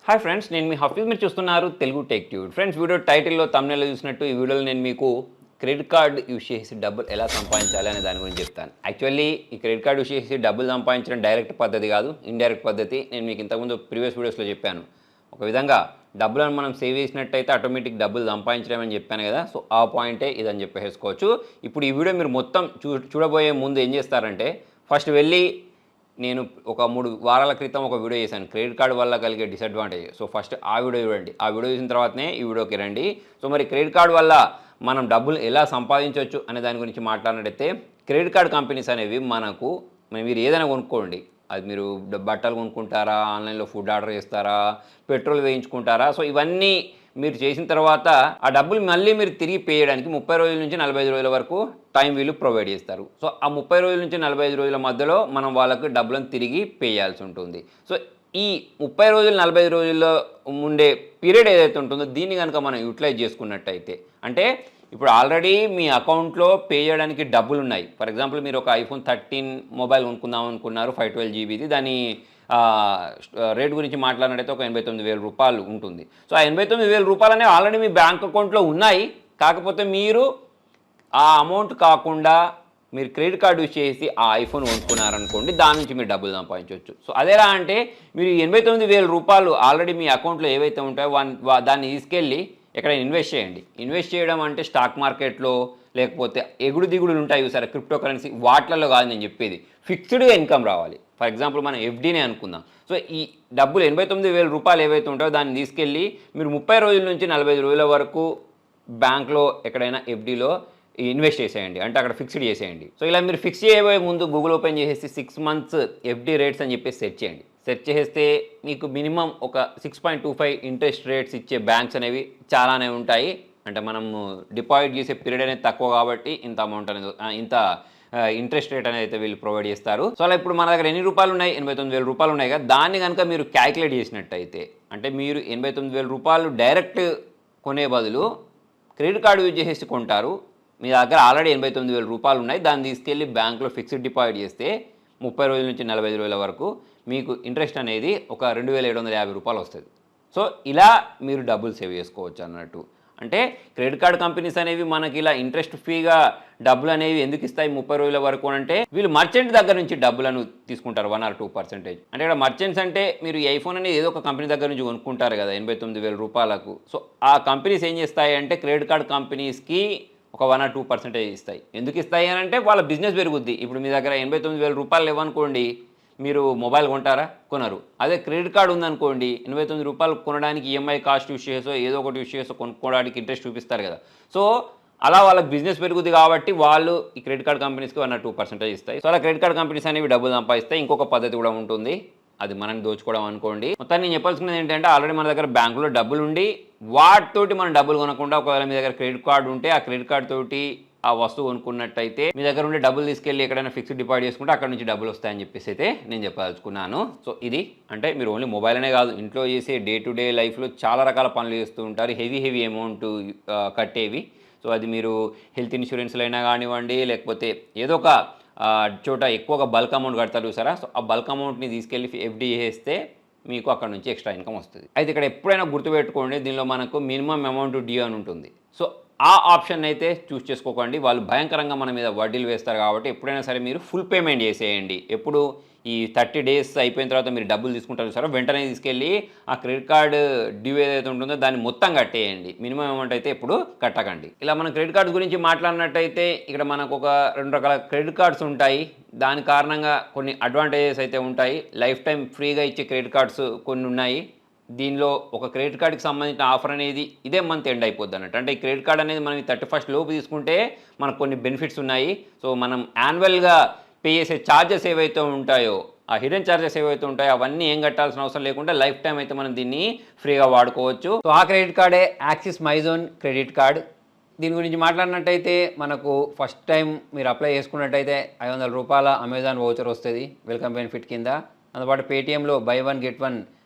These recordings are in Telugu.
హాయ్ ఫ్రెండ్స్, నేను మీ హఫీజ్. మీరు చూస్తున్నారు Telugu tech tube. Friends, video టైటిల్లో తమ్నెల్లో చూసినట్టు ఈ వీడియోలో నేను మీకు క్రెడిట్ కార్డ్ యూస్ చేసి డబ్బులు ఎలా సంపాదించాలి అనే దాని గురించి చెప్తాను. యాక్చువల్లీ ఈ క్రెడిట్ కార్డ్ యూస్ చేసి డబ్బులు సంపాదించడం డైరెక్ట్ పద్ధతి కాదు, ఇండైరెక్ట్ పద్ధతి. నేను మీకు ఇంతకుముందు ప్రీవియస్ వీడియోస్లో చెప్పాను. ఒక విధంగా డబ్బులను మనం సేవ్ చేసినట్టయితే ఆటోమేటిక్ డబ్బులు సంపాదించడం అని చెప్పాను కదా. సో ఆ పాయింటే ఇదని చెప్పేసుకోవచ్చు. ఇప్పుడు ఈ వీడియో మీరు మొత్తం చూడబోయే ముందు ఏం చేస్తారంటే, ఫస్ట్ వెళ్ళి నేను ఒక 3 వారాల క్రితం ఒక వీడియో చేశాను, క్రెడిట్ కార్డు వల్ల కలిగే డిసడ్వాంటేజ్. సో ఫస్ట్ ఆ వీడియో చూడండి. ఆ వీడియో చూసిన తర్వాతనే ఈ వీడియోకి రండి. సో మరి క్రెడిట్ కార్డు వల్ల మనం డబ్బులు ఎలా సంపాదించవచ్చు అనే దాని గురించి మాట్లాడినట్టయితే, క్రెడిట్ కార్డ్ కంపెనీస్ అనేవి మనకు మీరు ఏదైనా కొనుక్కోండి, అది మీరు బట్టలు కొనుక్కుంటారా, ఆన్లైన్లో ఫుడ్ ఆర్డర్ చేస్తారా, పెట్రోల్ వేయించుకుంటారా, సో ఇవన్నీ మీరు చేసిన తర్వాత ఆ డబ్బులు మళ్ళీ మీరు తిరిగి పే చేయడానికి 30 రోజుల నుంచి 45 రోజుల వరకు టైం వీళ్ళు ప్రొవైడ్ చేస్తారు. సో ఆ 30 రోజుల నుంచి 45 రోజుల మధ్యలో మనం వాళ్ళకు డబ్బులను తిరిగి పే చేయాల్సి ఉంటుంది. సో ఈ 30 రోజులు 45 రోజుల్లో ఉండే పీరియడ్ ఏదైతే ఉంటుందో దీన్ని కనుక మనం యూటిలైజ్ చేసుకున్నట్టయితే, అంటే ఇప్పుడు ఆల్రెడీ మీ అకౌంట్లో పే చేయడానికి డబ్బులు ఉన్నాయి. ఫర్ ఎగ్జాంపుల్, మీరు ఒక iPhone 13 మొబైల్ కొనుక్కుందాం అనుకున్నారు, 512 జీబీది. దాని రేట్ గురించి మాట్లాడినట్టయితే ఒక 89,000 రూపాయలు ఉంటుంది. సో ఆ 89,000 రూపాయలు అనేవి ఆల్రెడీ మీ బ్యాంక్ అకౌంట్లో ఉన్నాయి. కాకపోతే మీరు ఆ అమౌంట్ కాకుండా మీరు క్రెడిట్ కార్డు యూజ్ చేసి ఆ ఐఫోన్ కొనుక్కున్నారనుకోండి, దాని నుంచి మీరు డబ్బులు సంపాదించవచ్చు. సో అదేలా అంటే, మీరు 89,000 రూపాయలు ఆల్రెడీ మీ అకౌంట్లో ఏవైతే ఉంటాయో దాన్ని తీసుకెళ్ళి ఎక్కడైనా ఇన్వెస్ట్ చేయండి. ఇన్వెస్ట్ చేయడం అంటే స్టాక్ మార్కెట్లో, లేకపోతే ఎగుడు దిగుడులు ఉంటాయి సరే, క్రిప్టో కరెన్సీ, వాటిలలో కాదు నేను చెప్పేది. ఫిక్స్డ్గా ఇన్కమ్ రావాలి. ఫర్ ఎగ్జాంపుల్, మనం ఎఫ్డీనే అనుకుందాం. సో ఈ డబ్బులు 89,000 రూపాయలు ఏవైతే ఉంటాయో దాన్ని తీసుకెళ్ళి మీరు 30 రోజుల నుంచి 45 రోజుల వరకు బ్యాంక్లో ఎక్కడైనా ఎఫ్డీలో ఇన్వెస్ట్ చేసేయండి, అంటే అక్కడ ఫిక్స్డ్ చేసేయండి. సో ఇలా మీరు ఫిక్స్ చేయబోయే ముందు గూగుల్ ఓపెన్ చేసేసి 6 months ఎఫ్డీ రేట్స్ అని చెప్పేసి సెర్చ్ చేయండి. సెర్చ్ చేస్తే మీకు మినిమం ఒక 6.25 ఇంట్రెస్ట్ రేట్స్ ఇచ్చే బ్యాంక్స్ అనేవి చాలానే ఉంటాయి. అంటే మనం డిపాజిట్ చేసే పీరియడ్ అనేది తక్కువ కాబట్టి ఇంత అమౌంట్ అనేది, ఇంత ఇంట్రెస్ట్ రేట్ అనేది అయితే వీళ్ళు ప్రొవైడ్ చేస్తారు. సో అలా ఇప్పుడు మన దగ్గర ఎన్ని రూపాయలు ఉన్నాయి? 89,000 రూపాయలు ఉన్నాయి కదా. దాన్ని కనుక మీరు క్యాలిక్యులేట్ చేసినట్టయితే, అంటే మీరు 89,000 రూపాయలు డైరెక్ట్ కొనే బదులు క్రెడిట్ కార్డు యూజ్ చేసేసి కొంటారు. మీ దగ్గర ఆల్రెడీ 89,000 రూపాయలు ఉన్నాయి. దాన్ని తీసుకెళ్ళి బ్యాంక్లో ఫిక్స్డ్ డిపాజిట్ చేస్తే 30 రోజుల నుంచి 45 రోజుల వరకు మీకు ఇంట్రెస్ట్ అనేది ఒక 2,750 రూపాయలు వస్తుంది. సో ఇలా మీరు డబ్బులు సేవ్ చేసుకోవచ్చు అన్నట్టు. అంటే క్రెడిట్ కార్డ్ కంపెనీస్ అనేవి మనకి ఇలా ఇంట్రెస్ట్ ఫ్రీగా డబ్బులు అనేవి ఎందుకు ఇస్తాయి 30 రోజుల వరకు అంటే, వీళ్ళు మర్చెంట్ దగ్గర నుంచి డబ్బులను తీసుకుంటారు 1 or 2%. అంటే ఇక్కడ మర్చెంట్స్ అంటే, మీరు ఈ ఐఫోన్ అనేది ఏదో ఒక కంపెనీ దగ్గర నుంచి కొనుక్కుంటారు కదా 89,000 రూపాయలకు. సో ఆ కంపెనీస్ ఏం చేస్తాయి అంటే, క్రెడిట్ కార్డ్ కంపెనీస్కి ఒక 1 or 2% ఇస్తాయి. ఎందుకు ఇస్తాయి అని అంటే, వాళ్ళ బిజినెస్ పెరుగుద్ది. ఇప్పుడు మీ దగ్గర 89,000 రూపాయలు ఇవ్వనుకోండి, మీరు మొబైల్ కొంటారా? కొనరు. అదే క్రెడిట్ కార్డు ఉందనుకోండి, 89 రూపాయలు కొనడానికి ఈఎంఐ కాస్ట్ యూస్ చేసో ఏదో ఒకటి యూస్ చేసో కొనుక్కోవడానికి ఇంట్రెస్ట్ చూపిస్తారు కదా. సో అలా వాళ్ళకి బిజినెస్ పెరుగుద్ది కాబట్టి వాళ్ళు ఈ క్రెడిట్ కార్డ్ కంపెనీస్కి 1 or 2% ఇస్తాయి. సో అలా క్రెడిట్ కార్డ్ కంపెనీస్ అనేవి డబ్బులు సంపాదిస్తాయి. ఇంకొక పద్ధతి కూడా ఉంటుంది, అది మనం దోచుకోవడం అనుకోండి. మొత్తాన్ని నేను చెప్పాల్సింది ఏంటంటే, ఆల్రెడీ మన దగ్గర బ్యాంకులో డబ్బులు ఉండి వాటితోటి మనం డబ్బులు కొనకుండా, ఒకవేళ మీ దగ్గర క్రెడిట్ కార్డు ఉంటే ఆ క్రెడిట్ కార్డు తోటి ఆ వస్తువు కొనుక్కున్నట్టయితే మీ దగ్గర ఉండే డబ్బులు తీసుకెళ్ళి ఎక్కడైనా ఫిక్స్డ్ డిపాజిట్ చేసుకుంటే అక్కడ నుంచి డబ్బులు వస్తాయని చెప్పేసి అయితే నేను చెప్పదలుచుకున్నాను. సో ఇది అంటే మీరు ఓన్లీ మొబైల్ అనే కాదు, ఇంట్లో చేసే డే టు డే లైఫ్లో చాలా రకాల పనులు చేస్తూ ఉంటారు, హెవీ అమౌంట్ కట్టేవి. సో అది మీరు హెల్త్ ఇన్సూరెన్స్లో అయినా కానివ్వండి, లేకపోతే ఏదో ఒక చోట ఎక్కువగా బల్క్ అమౌంట్ కడతారు చూసారా. సో ఆ బల్క్ అమౌంట్ని తీసుకెళ్ళి ఎఫ్డీ చేస్తే మీకు అక్కడ నుంచి ఎక్స్ట్రా ఇన్కమ్ వస్తుంది. అయితే ఇక్కడ ఎప్పుడైనా గుర్తుపెట్టుకోండి, దీనిలో మనకు మినిమం అమౌంట్ డ్యూ అని ఉంటుంది. సో ఆ ఆప్షన్ అయితే చూస్ చేసుకోకండి. వాళ్ళు భయంకరంగా మన మీద వడ్డీలు వేస్తారు కాబట్టి ఎప్పుడైనా సరే మీరు ఫుల్ పేమెంట్ చేసేయండి. ఎప్పుడు ఈ 30 days అయిపోయిన తర్వాత మీరు డబ్బులు తీసుకుంటారు సార్, వెంటనే తీసుకెళ్ళి ఆ క్రెడిట్ కార్డు డ్యూ ఏదైతే ఉంటుందో దాన్ని మొత్తం కట్టేయండి. మినిమం అమౌంట్ అయితే ఎప్పుడు కట్టకండి. ఇలా మనం క్రెడిట్ కార్డ్స్ గురించి మాట్లాడినట్టయితే, ఇక్కడ మనకు ఒక 2 రకాల క్రెడిట్ కార్డ్స్ ఉంటాయి. దాని కారణంగా కొన్ని అడ్వాంటేజెస్ అయితే ఉంటాయి. లైఫ్ టైం ఫ్రీగా ఇచ్చే క్రెడిట్ కార్డ్స్ కొన్ని ఉన్నాయి. దీనిలో ఒక క్రెడిట్ కార్డుకి సంబంధించిన ఆఫర్ అనేది ఇదే మంత్ ఎండ్ అయిపోద్ది అన్నట్టు. అంటే ఈ క్రెడిట్ కార్డ్ అనేది మనం 31st లోపు తీసుకుంటే మనకు కొన్ని బెనిఫిట్స్ ఉన్నాయి. సో మనం యాన్యువల్గా పే చేసే ఛార్జెస్ ఏవైతే ఉంటాయో, ఆ హిడెన్ ఛార్జెస్ ఏవైతే ఉంటాయో అవన్నీ ఏం కట్టాల్సిన అవసరం లేకుండా లైఫ్ టైం అయితే మనం దీన్ని ఫ్రీగా వాడుకోవచ్చు. సో ఆ క్రెడిట్ కార్డే యాక్సిస్ మైజోన్ క్రెడిట్ కార్డ్. దీని గురించి మాట్లాడినట్టయితే, మనకు ఫస్ట్ టైం మీరు అప్లై చేసుకున్నట్టయితే 500 రూపాయల అమెజాన్ వౌచర్ వస్తుంది వెల్కమ్ బెనిఫిట్ కింద. అందుబాటు పేటీఎంలో buy 1 get 1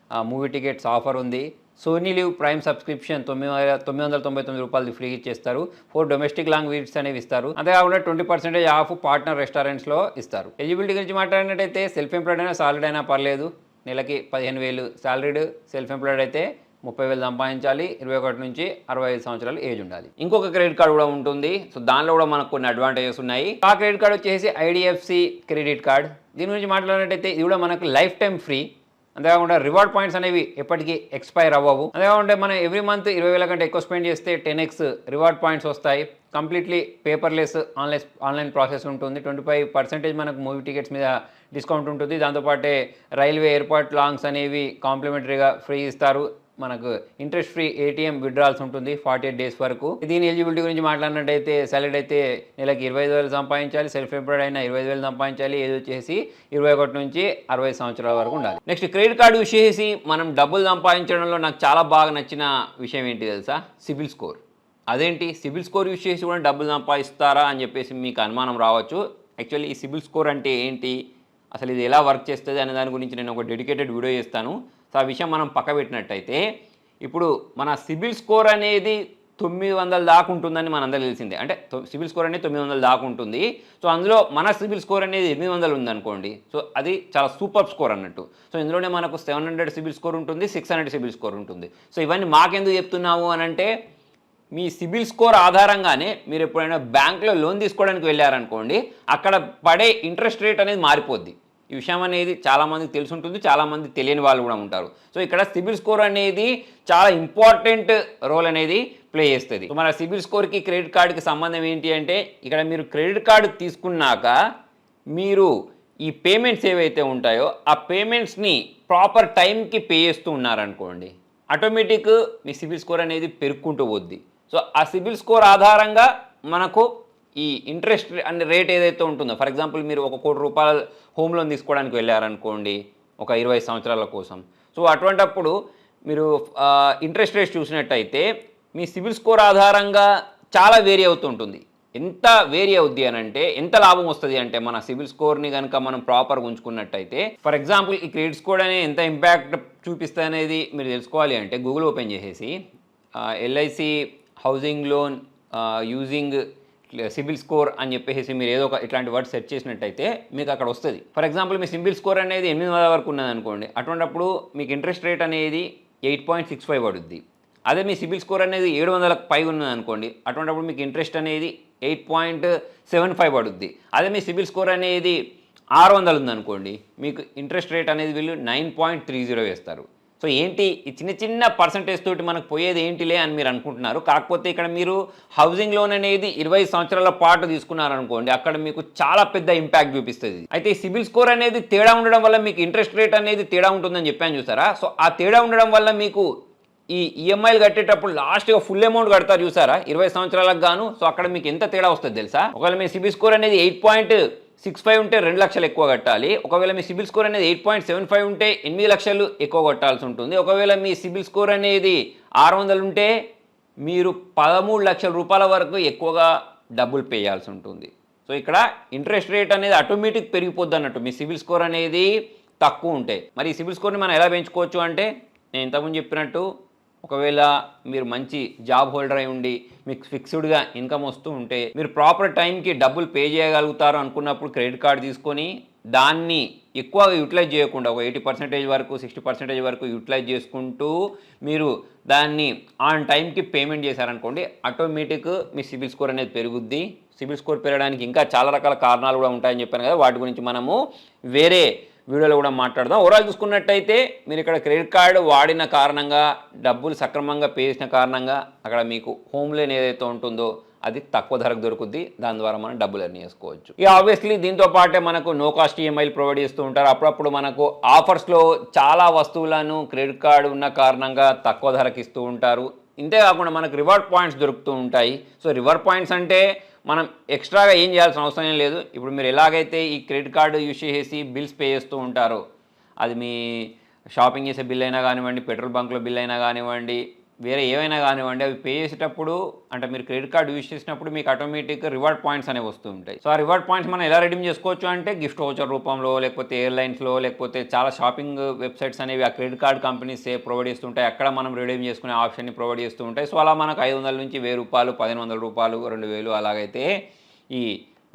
movie tickets offer ఉంది. సోనీ లివ్ ప్రైమ్ సబ్స్క్రిప్షన్ 999 రూపాయలు ఫ్రీ ఇచ్చేస్తారు. 4 డొమెస్టిక్ లాంగ్వేజెస్ అనేవి ఇస్తారు. అంతేకాకుండా 20% ఆఫ్ పార్ట్నర్ రెస్టారెంట్స్లో ఇస్తారు. ఎలిజిబిలిటీ గురించి మాట్లాడినట్టయితే, సెల్ఫ్ ఎంప్లాయిడ్ అయినా సాలరీ అయినా పర్లేదు. నెలకి 15,000 సాలరీడ్, సెల్ఫ్ ఎంప్లాయిడ్ అయితే 30,000 సంపాదించాలి, 21 నుంచి 65 సంవత్సరాలు ఏజ్ ఉండాలి. ఇంకొక క్రెడిట్ కార్డు కూడా ఉంటుంది. సో దానిలో కూడా మనకు కొన్ని అడ్వాంటేజెస్ ఉన్నాయి. ఆ క్రెడిట్ కార్డు వచ్చేసి ఐడిఎఫ్సి క్రెడిట్ కార్డ్. దీని గురించి మాట్లాడినట్టయితే ఇది కూడా మనకు లైఫ్ టైం ఫ్రీ. అంతేకాకుండా రివార్డ్ పాయింట్స్ అనేవి ఎప్పటికీ ఎక్స్పైర్ అవ్వవు. అంతేకాకుండా మనం ఎవ్రీ మంత్ 20,000 కంటే ఎక్కువ స్పెండ్ చేస్తే 10x రివార్డ్ పాయింట్స్ వస్తాయి. కంప్లీట్లీ పేపర్లెస్ ఆన్లైన్ ప్రాసెస్ ఉంటుంది. 25% మనకు మూవీ టికెట్స్ మీద డిస్కౌంట్ ఉంటుంది. దాంతోపాటే రైల్వే ఎయిర్పోర్ట్ లాంగ్స్ అనేవి కాంప్లిమెంటరీగా ఫ్రీ ఇస్తారు. మనకు ఇంట్రెస్ట్ ఫ్రీ ఏటీఎం విత్డ్రాల్స్ ఉంటుంది 48 డేస్ వరకు. దీని ఎలిజిబిలిటీ గురించి మాట్లాడినట్టయితే సాలరీ అయితే నెలకి 25,000 సంపాదించాలి, సెల్ఫ్ ఎంప్లాయిడ్ అయినా 25,000 సంపాదించాలి, ఏజ్ వచ్చేసి 21 నుంచి 60 సంవత్సరాల వరకు ఉండాలి. నెక్స్ట్ క్రెడిట్ కార్డు యూస్ చేసి మనం డబ్బులు సంపాదించడంలో నాకు చాలా బాగా నచ్చిన విషయం ఏంటి తెలుసా? సిబిల్ స్కోర్. అదేంటి సిబిల్ స్కోర్ యూస్ చేసి కూడా డబ్బులు సంపాదిస్తారా అని చెప్పేసి మీకు అనుమానం రావచ్చు. యాక్చువల్లీ ఈ సిబిల్ స్కోర్ అంటే ఏంటి, అసలు ఇది ఎలా వర్క్ చేస్తుంది అనే దాని గురించి నేను ఒక డెడికేటెడ్ వీడియో చేస్తాను. సో ఆ విషయం మనం పక్క పెట్టినట్టయితే ఇప్పుడు మన సిబిల్ స్కోర్ అనేది 900 దాకా ఉంటుందని మనందరూ తెలిసిందే. అంటే సిబిల్ స్కోర్ అనేది 900 దాకా ఉంటుంది. సో అందులో మన సిబిల్ స్కోర్ అనేది 800 ఉందనుకోండి, సో అది చాలా సూపర్ స్కోర్ అన్నట్టు. సో ఇందులోనే మనకు 700 సిబిల్ స్కోర్ ఉంటుంది, 600 సిబిల్ స్కోర్ ఉంటుంది. సో ఇవన్నీ మాకెందుకు చెప్తున్నాము అని అంటే, మీ సిబిల్ స్కోర్ ఆధారంగానే మీరు ఎప్పుడైనా బ్యాంక్లో లోన్ తీసుకోవడానికి వెళ్ళారనుకోండి, అక్కడ పడే ఇంట్రెస్ట్ రేట్ అనేది మారిపోద్ది. ఈ విషయం అనేది చాలామందికి తెలిసి ఉంటుంది, చాలామంది తెలియని వాళ్ళు కూడా ఉంటారు. సో ఇక్కడ సిబిల్ స్కోర్ అనేది చాలా ఇంపార్టెంట్ రోల్ అనేది ప్లే చేస్తుంది. సో మన సిబిల్ స్కోర్కి క్రెడిట్ కార్డుకి సంబంధం ఏంటి అంటే, ఇక్కడ మీరు క్రెడిట్ కార్డు తీసుకున్నాక మీరు ఈ పేమెంట్స్ ఏవైతే ఉంటాయో ఆ పేమెంట్స్ని ప్రాపర్ టైంకి పే చేస్తూ ఉన్నారనుకోండి, ఆటోమేటిక్ మీ సిబిల్ స్కోర్ అనేది పెరుక్కుంటూ పోద్ది. సో ఆ సిబిల్ స్కోర్ ఆధారంగా మనకు ఈ ఇంట్రెస్ట్ అనే రేట్ ఏదైతే ఉంటుందో, ఫర్ ఎగ్జాంపుల్ మీరు ₹1 కోటి హోమ్ లోన్ తీసుకోవడానికి వెళ్ళారనుకోండి ఒక 20 సంవత్సరాల కోసం. సో అటువంటప్పుడు మీరు ఇంట్రెస్ట్ రేట్ చూసినట్టయితే మీ సిబిల్ స్కోర్ ఆధారంగా చాలా వేరీ అవుతుంటుంది. ఎంత వేరీ అవుద్ది అని అంటే, ఎంత లాభం వస్తుంది అంటే మన సిబిల్ స్కోర్ని కనుక మనం ప్రాపర్గా ఉంచుకున్నట్టయితే, ఫర్ ఎగ్జాంపుల్ ఈ క్రెడిట్ స్కోర్ అనేది ఎంత ఇంపాక్ట్ చూపిస్తుంది అనేది మీరు తెలుసుకోవాలి అంటే గూగుల్ ఓపెన్ చేసేసి LIC housing loan using CIBIL score అని చెప్పేసి మీరు ఏదో ఒక ఇట్లాంటి వర్డ్ సెర్చ్ చేసినట్టయితే మీకు అక్కడ వస్తుంది. For example me CIBIL score అనేది 800 వరకు ఉన్నదనుకోండి, అటువంటిప్పుడు మీకు ఇంట్రెస్ట్ రేట్ అనేది 8.65 పడుద్ది. అదే మీ సిబిల్ స్కోర్ అనేది 700కు పై ఉన్నదనుకోండి, అటువంటిప్పుడు మీకు ఇంట్రెస్ట్ అనేది 8.75 పడుద్ది. అదే మీ సిబిల్ స్కోర్ అనేది 600 ఉందనుకోండి, మీకు ఇంట్రెస్ట్ రేట్ అనేది వీళ్ళు 9.30 వేస్తారు. సో ఏంటి ఈ చిన్న చిన్న పర్సంటేజ్ తోటి మనకు పోయేది ఏంటిలే అని మీరు అనుకుంటున్నారు. కాకపోతే ఇక్కడ మీరు హౌసింగ్ లోన్ అనేది 20 సంవత్సరాల పాటు తీసుకున్నారనుకోండి, అక్కడ మీకు చాలా పెద్ద ఇంపాక్ట్ చూపిస్తుంది. అయితే ఈ సిబిల్ స్కోర్ అనేది తేడా ఉండడం వల్ల మీకు ఇంట్రెస్ట్ రేట్ అనేది తేడా ఉంటుందని చెప్పాను చూసారా. సో ఆ తేడా ఉండడం వల్ల మీకు ఈ ఈఎంఐలు కట్టేటప్పుడు లాస్ట్గా ఫుల్ అమౌంట్ కడతారు చూసారా 20 సంవత్సరాలకు గాను. సో అక్కడ మీకు ఎంత తేడా వస్తుంది తెలుసా? ఒకవేళ మీ సిబిల్ స్కోర్ అనేది 8.65 ఉంటే 2 లక్షలు ఎక్కువ కట్టాలి. ఒకవేళ మీ సిబిల్ స్కోర్ అనేది 8.75 ఉంటే 8 లక్షలు ఎక్కువ కట్టాల్సి ఉంటుంది. ఒకవేళ మీ సిబిల్ స్కోర్ అనేది 600 ఉంటే మీరు 13 లక్షల రూపాయల వరకు ఎక్కువగా డబ్బులు పే చేయాల్సి ఉంటుంది. సో ఇక్కడ ఇంట్రెస్ట్ రేట్ అనేది ఆటోమేటిక్ పెరిగిపోద్ది అన్నట్టు మీ సిబిల్ స్కోర్ అనేది తక్కువ ఉంటే. మరి ఈ సిబిల్ స్కోర్ని మనం ఎలా పెంచుకోవచ్చు అంటే, నేను ఇంతకుముందు చెప్పినట్టు ఒకవేళ మీరు మంచి జాబ్ హోల్డర్ అయి ఉండి మీకు ఫిక్స్డ్గా ఇన్కమ్ వస్తూ ఉంటే, మీరు ప్రాపర్ టైంకి డబ్బులు పే చేయగలుగుతారు అనుకున్నప్పుడు క్రెడిట్ కార్డు తీసుకొని దాన్ని ఎక్కువగా యూటిలైజ్ చేయకుండా ఒక 80% వరకు 60% వరకు యూటిలైజ్ చేసుకుంటూ మీరు దాన్ని ఆన్ టైంకి పేమెంట్ చేశారనుకోండి, ఆటోమేటిక్ మీ సిబిల్ స్కోర్ అనేది పెరుగుద్ది. సిబిల్ స్కోర్ పెరగడానికి ఇంకా చాలా రకాల కారణాలు కూడా ఉంటాయని చెప్పాను కదా, వాటి గురించి మనము వేరే వీడియోలో కూడా మాట్లాడదాం. ఓవరాల్ చూసుకున్నట్టయితే మీరు ఇక్కడ క్రెడిట్ కార్డు వాడిన కారణంగా, డబ్బులు సక్రమంగా పే చేసిన కారణంగా అక్కడ మీకు హోమ్ లోన్ ఏదైతే ఉంటుందో అది తక్కువ ధరకు దొరుకుద్ది. దాని ద్వారా మనం డబ్బులు ఎర్న్ చేసుకోవచ్చు. ఇక ఆబ్వియస్లీ దీంతో పాటే మనకు నో కాస్ట్ ఈఎంఐలు ప్రొవైడ్ చేస్తూ ఉంటారు. అప్పుడప్పుడు మనకు ఆఫర్స్లో చాలా వస్తువులను క్రెడిట్ కార్డు ఉన్న కారణంగా తక్కువ ధరకు ఇస్తూ ఉంటారు. ఇంతేకాకుండా మనకు రివార్డ్ పాయింట్స్ దొరుకుతూ ఉంటాయి. సో రివార్డ్ పాయింట్స్ అంటే మనం ఎక్స్ట్రాగా ఏం చేయాల్సిన అవసరం ఏం లేదు. ఇప్పుడు మీరు ఎలాగైతే ఈ క్రెడిట్ కార్డు యూజ్ చేసి బిల్స్ పే చేస్తూ ఉంటారో, అది మీ షాపింగ్ చేసే బిల్ అయినా కానివ్వండి, పెట్రోల్ బంక్లో బిల్ అయినా కానివ్వండి, వేరే ఏమైనా కానివ్వండి, అవి పే చేసేటప్పుడు అంటే మీరు క్రెడిట్ కార్డు యూజ్ చేసినప్పుడు మీకు ఆటోమేటిక్ రివార్డ్ పాయింట్స్ అనేవి వస్తూ ఉంటాయి. సో ఆ రివార్డ్ పాయింట్స్ మనం ఎలా రెడీమ్ చేసుకోవచ్చు అంటే గిఫ్ట్ వౌచర్ రూపంలో, లేకపోతే ఎయిర్లైన్స్లో, లేకపోతే చాలా షాపింగ్ వెబ్సైట్స్ అనేవి ఆ క్రెడిట్ కార్డ్ కంపెనీస్ ప్రొవైడ్ చేస్తుంటాయి. అక్కడ మనం రెడీమ్ చేసుకునే ఆప్షన్ని ప్రొవైడ్ చేస్తూ ఉంటాయి. సో అలా మనకు 500 నుంచి 1000 రూపాయలు, 1500 రూపాయలు, 2000 అలాగైతే ఈ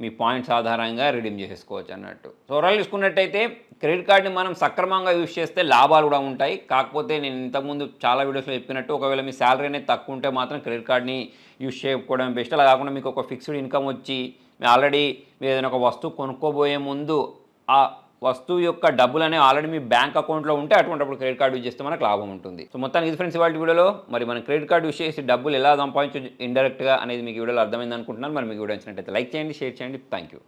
మీ పాయింట్స్ ఆధారంగా రిడీమ్ చేసుకోవచ్చు అన్నట్టు. సో ఓవరాల్ చూసుకున్నట్టయితే క్రెడిట్ కార్డ్ని మనం సక్రమంగా యూజ్ చేస్తే లాభాలు కూడా ఉంటాయి. కాకపోతే నేను ఇంతకుముందు చాలా వీడియోస్లో చెప్పినట్టు ఒకవేళ మీ శాలరీ అనేది తక్కువ ఉంటే మాత్రం క్రెడిట్ కార్డ్ని యూజ్ చేయకపోవడం బెస్ట్. అలా కాకుండా మీకు ఒక ఫిక్స్డ్ ఇన్కమ్ వచ్చి ఆల్రెడీ మీరు ఏదైనా ఒక వస్తువు కొనుక్కోబోయే ముందు ఆ వస్తువు యొక్క డబ్బులు అనేవి ఆల్రెడీ మీ బ్యాంక్ అకౌంట్లో ఉంటే అటువంటిప్పుడు క్రెడిట్ కార్డు యూజ్ చేస్తే మనకు లాభం ఉంటుంది. సో మొత్తానికి ఇది ఫ్రెండ్స్ ఇవాళ వీడియోలో మరి మనం క్రెడిట్ కార్డు యూజ్ చేసి డబ్బులు ఎలా సంపాదించు ఇండైరెక్ట్గా అనేది మీకు వీడియోలో అర్థమైంది అనుకుంటున్నాను. మరి మీకు వీడియో నచ్చినట్టయితే లైక్ చేయండి, షేర్ చేయండి. Thank you.